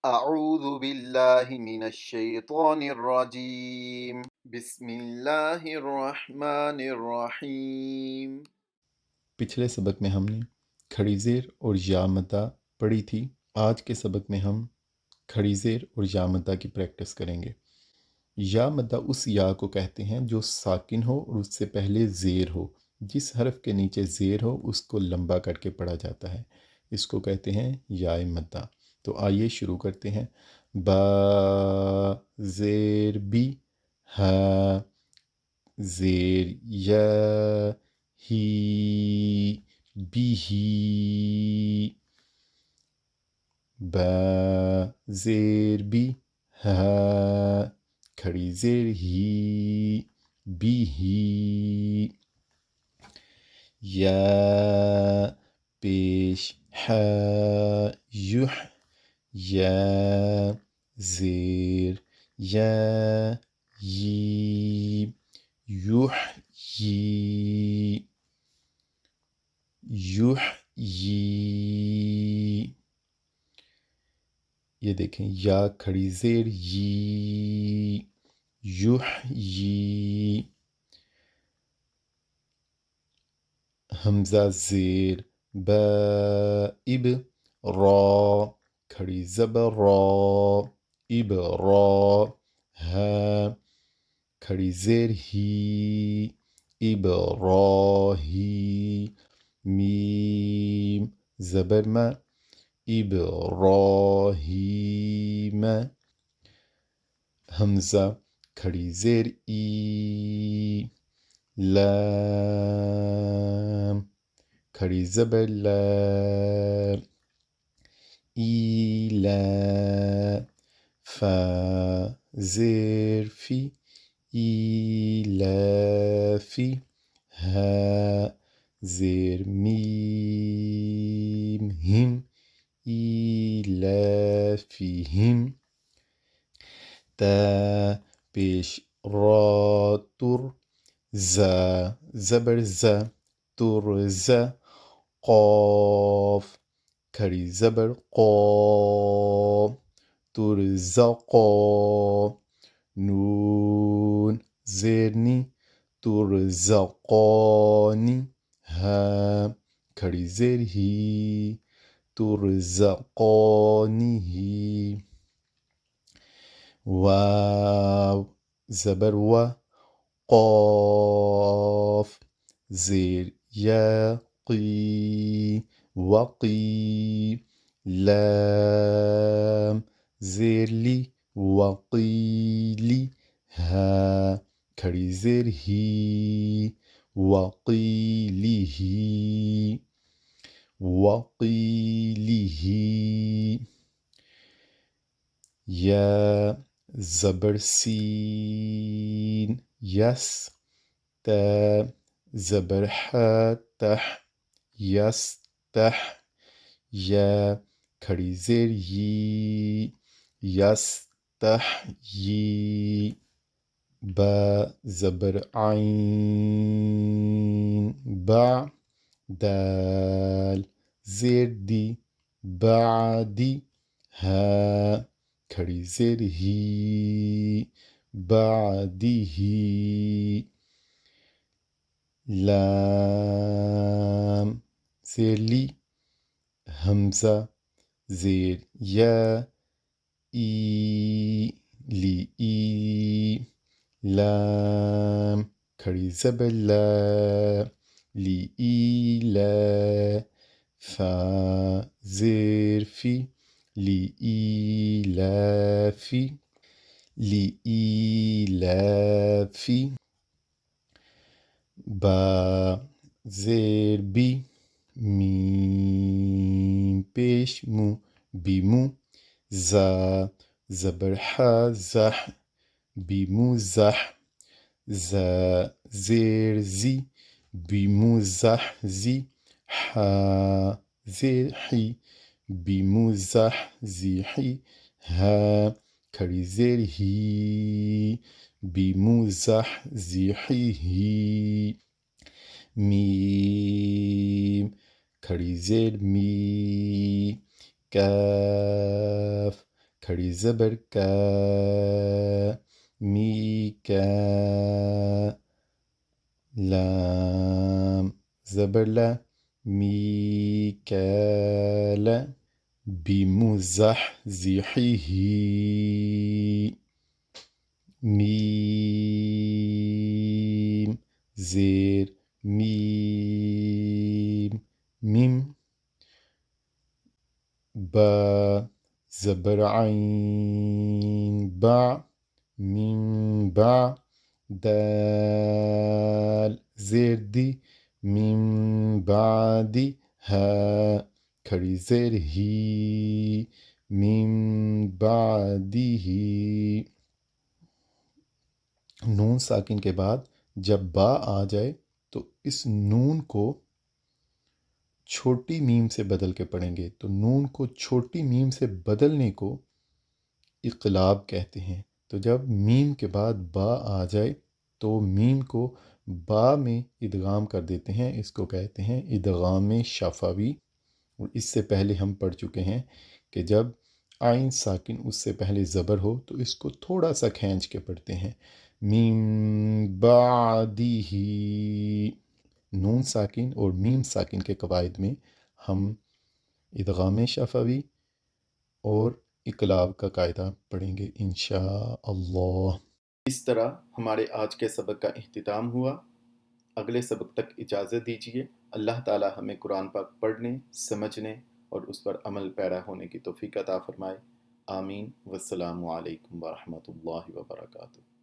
اعوذ باللہ من الشیطان الرجیم بسم اللہ الرحمن الرحیم۔ پچھلے سبق میں ہم نے کھڑی زیر اور یا مدہ پڑھی تھی۔ آج کے سبق میں ہم کھڑی زیر اور یا مدہ کی پریکٹس کریں گے۔ یا مدہ اس یا کو کہتے ہیں جو ساکن ہو اور اس سے پہلے زیر ہو۔ جس حرف کے نیچے زیر ہو اس کو لمبا کر کے پڑھا جاتا ہے، اس کو کہتے ہیں یا مدہ۔ تو آئیے شروع کرتے ہیں۔ با زیر بی، ہا زیر یا، ہی بی ہی، با زیر بی، ہا کھڑی زیر ہی، بی ہی، یا پیش ہا یح، یا زیر یا، یی یح یی، یح یی۔ یہ دیکھیں یا کھڑی زیر یی، یح یی۔ حمزہ زیر با، اب را کھڑی زبر را، اب را، ہا کھڑی زیر ہی، اب را ہی، میم زبر ما، ابراہیم، حمزہ کھڑی زیر ای، لام کھڑی زبر لا، ایلا، فا زیر فی، ایلافی، ہا زیر میم ہم، ایلافہم، تا پیش را تر، زا زبر زا، ترزا، قاف کھڑی زبر قا، ترزقا، نون زیر نی، ترزقانی، ہا کھڑی زیر ہی، ترزقانہ، واو زبر و، قاف زیر یا، قی وقی، لام زیر لی، وقیلی، ہا کھڑی زیر ہی، وقیلہ، وقیلہ، یا زبر سین، یس، تا زبر حا، تح، یس تح، یا کھڑی زیر یی، یس تح یی، با زبر عین، با، دال زیر دی، بعدی، ہا کھڑی زیر ہی، بعدہ، لام زیر لی، حمزہ زیر یا، ای لی ای، لام کھڑی زبر لا، لی ای لا، فا زیر فی، لی ای لافی، لی ای لافی، با زیر بی، میم پیش مو، بیمو، زا زبر حا، زح بیمزح، زا زیر زی، بیمزح زی، حا زیر حی، بیمزح زیحی، ہا کھڑی زیر ہی، بیمزح زیحی، میم کھڑی زیر می، کاف کھڑی زبر کا، می کا، لام زبر لا، میکال، بمزحزحه، میم زیر میم، میم، با زبر عین، با، میم با، دال زیر دی، میم بعدی ها، کھڑی زیر ہی، میم بعدی ہی۔ نون ساکن کے بعد جب با آ جائے تو اس نون کو چھوٹی میم سے بدل کے پڑھیں گے، تو نون کو چھوٹی میم سے بدلنے کو اقلاب کہتے ہیں۔ تو جب میم کے بعد با آ جائے تو میم کو با میں ادغام کر دیتے ہیں، اس کو کہتے ہیں ادغام شفوی۔ اور اس سے پہلے ہم پڑھ چکے ہیں کہ جب عین ساکن اس سے پہلے زبر ہو تو اس کو تھوڑا سا کھینچ کے پڑھتے ہیں، میم بعدہ۔ نون ساکن اور میم ساکن کے قواعد میں ہم ادغام شفوی اور اقلاب کا قاعدہ پڑھیں گے انشاءاللہ۔ اس طرح ہمارے آج کے سبق کا اختتام ہوا۔ اگلے سبق تک اجازت دیجیے۔ اللہ تعالی ہمیں قرآن پاک پڑھنے، سمجھنے اور اس پر عمل پیرا ہونے کی توفیق عطا فرمائے۔ آمین۔ والسلام علیکم ورحمۃ اللہ وبرکاتہ۔